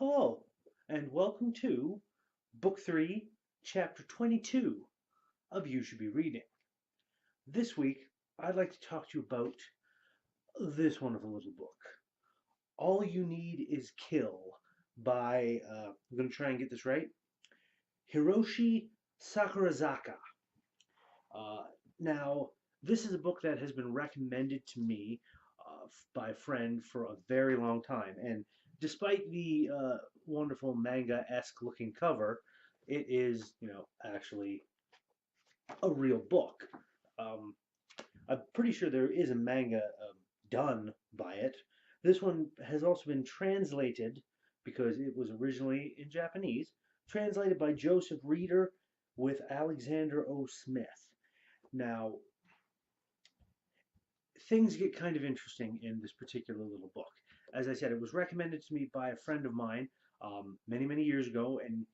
Hello, and welcome to Book 3, Chapter 22 of You Should Be Reading. This week, I'd like to talk to you about this wonderful little book, All You Need Is Kill by, I'm going to try and get this right, Hiroshi Sakurazaka. Uh, now, this is a book that has been recommended to me by a friend for a very long time, and despite the wonderful manga-esque looking cover, it is, actually a real book. Um, I'm pretty sure there is a manga done by it. This one has also been translated because it was originally in Japanese, translated by Joseph Reeder with Alexander O. Smith. Now, things get kind of interesting in this particular little book. As I said, it was recommended to me by a friend of mine many, many years ago, and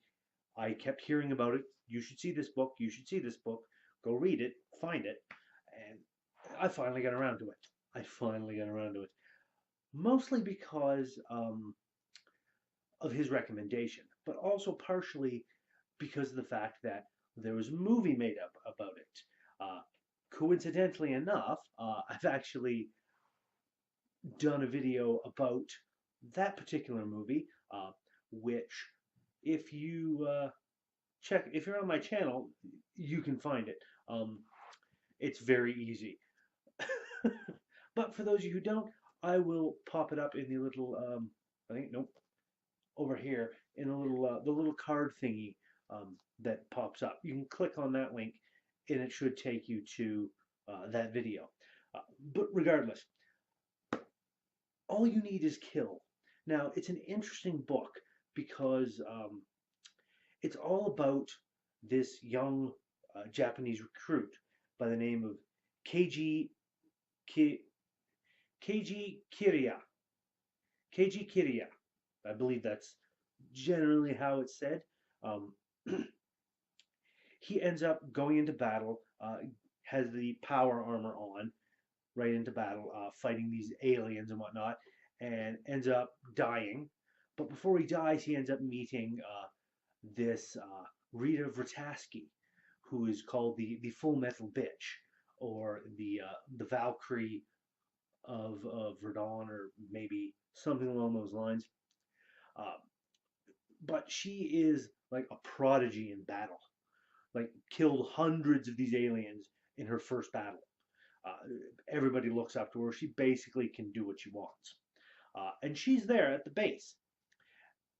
I kept hearing about it. You should see this book. You should see this book. Go read it. Find it. And I finally got around to it. Mostly because of his recommendation, but also partially because of the fact that there was a movie made up about it. Coincidentally enough, I've actually done a video about that particular movie, which if you if you're on my channel, you can find it. It's very easy. But for those of you who don't, I will pop it up in the little, I think, nope, over here in a little, the little card thingy that pops up. You can click on that link and it should take you to that video. But regardless, All You Need Is Kill. Now, it's an interesting book because it's all about this young Japanese recruit by the name of Keiji Kiriya. Keiji Kiriya. I believe that's generally how it's said. Um, he ends up going into battle, has the power armor on, right into battle, fighting these aliens and whatnot, and ends up dying. But before he dies, he ends up meeting this Rita Vrataski, who is called the Full Metal Bitch, or the Valkyrie of Verdun, or maybe something along those lines. Uh, but she is like a prodigy in battle, like killed hundreds of these aliens in her first battle. Uh, Everybody looks up to her. She basically can do what she wants. And she's there at the base,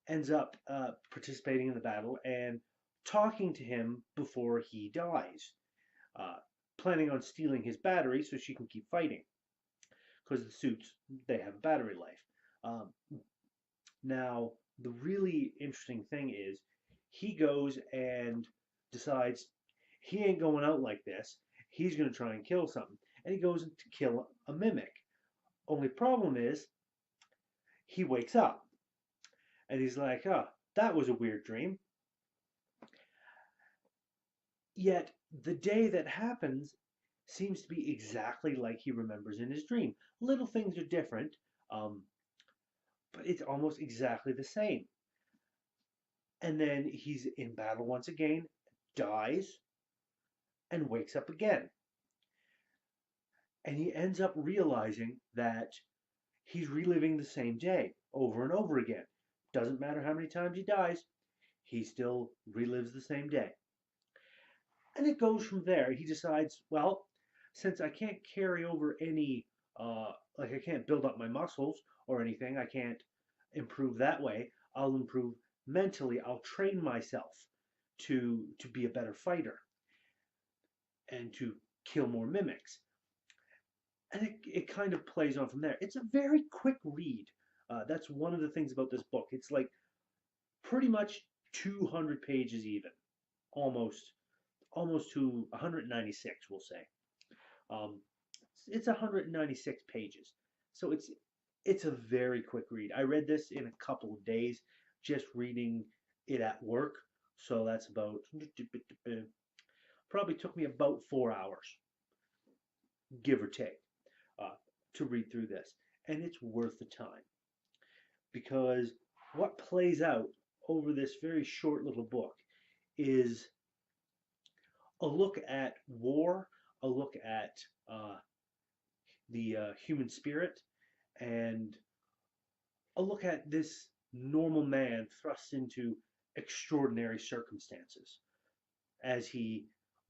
ends up participating in the battle and talking to him before he dies, uh, planning on stealing his battery so she can keep fighting, because the suits, they have battery life. Now, the really interesting thing is he goes and decides he ain't going out like this. He's going to try and kill something. And he goes to kill a mimic. Only problem is he wakes up and he's like, oh, that was a weird dream. Yet the day that happens seems to be exactly like he remembers in his dream. Little things are different, but it's almost exactly the same. And then he's in battle once again, dies, and wakes up again. And he ends up realizing that he's reliving the same day over and over again. Doesn't matter how many times he dies, he still relives the same day. And it goes from there. He decides, well, since I can't carry over any, like I can't build up my muscles or anything, I can't improve that way. I'll improve mentally. I'll train myself to be a better fighter and to kill more mimics. And it kind of plays on from there. It's a very quick read. That's one of the things about this book. It's like pretty much 200 pages even, almost to 196, we'll say. Um, it's 196 pages, so it's a very quick read. I read this in a couple of days, just reading it at work. So that's about probably took me about 4 hours, give or take, uh, to read through this, and it's worth the time because what plays out over this very short little book is a look at war, a look at the human spirit, and a look at this normal man thrust into extraordinary circumstances as he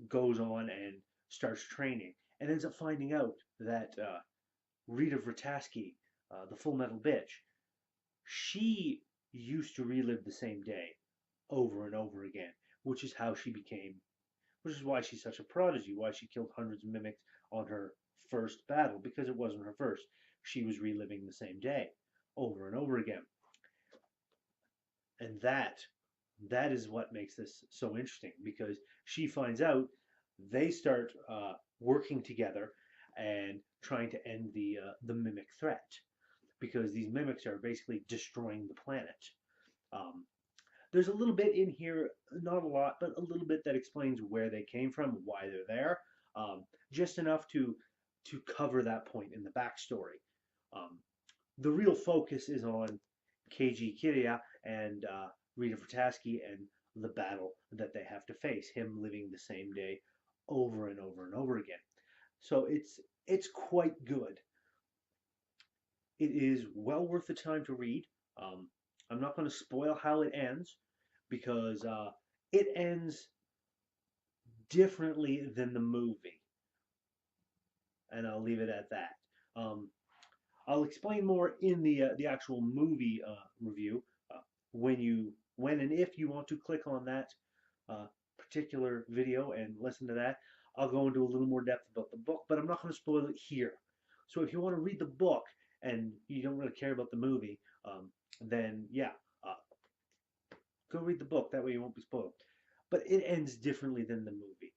goes on and starts training and ends up finding out that Rita Vrataski, the Full Metal Bitch, she used to relive the same day over and over again, which is how she became, which is why she's such a prodigy, why she killed hundreds of mimics on her first battle, because it wasn't her first. She was reliving the same day over and over again. And that is what makes this so interesting, because she finds out, they start working together and trying to end the mimic threat, because these mimics are basically destroying the planet. Um, there's a little bit in here, not a lot, but a little bit that explains where they came from, why they're there, just enough to cover that point in the backstory. Um, the real focus is on KG Kiria and Rita Vrataski and the battle that they have to face, him living the same day over and over and over again. So it's quite good. It is well worth the time to read. Um, I'm not going to spoil how it ends, because it ends differently than the movie, and I'll leave it at that. Um, I'll explain more in the actual movie review, when and if you want to click on that uh, particular video and listen to that. I'll go into a little more depth about the book, but I'm not going to spoil it here. So if you want to read the book and you don't really care about the movie, then yeah, uh, go read the book. That way you won't be spoiled. But it ends differently than the movie.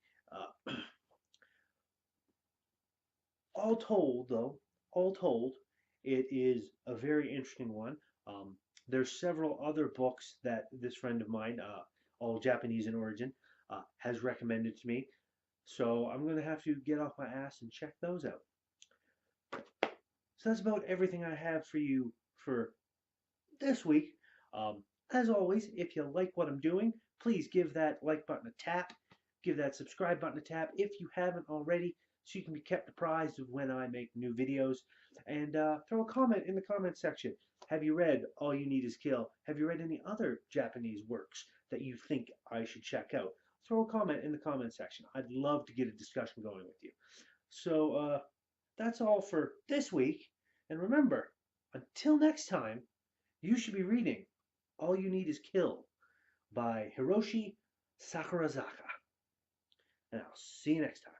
All told, though, all told, it is a very interesting one. Um, there's several other books that this friend of mine, all Japanese in origin, has recommended to me. So I'm going to have to get off my ass and check those out. So that's about everything I have for you for this week. As always, if you like what I'm doing, please give that like button a tap. Give that subscribe button a tap if you haven't already, so you can be kept apprised of when I make new videos. And throw a comment in the comment section. Have you read All You Need Is Kill? Have you read any other Japanese works that you think I should check out? Throw a comment in the comment section. I'd love to get a discussion going with you. So that's all for this week. And remember, until next time, you should be reading All You Need Is Kill by Hiroshi Sakurazaka. And I'll see you next time.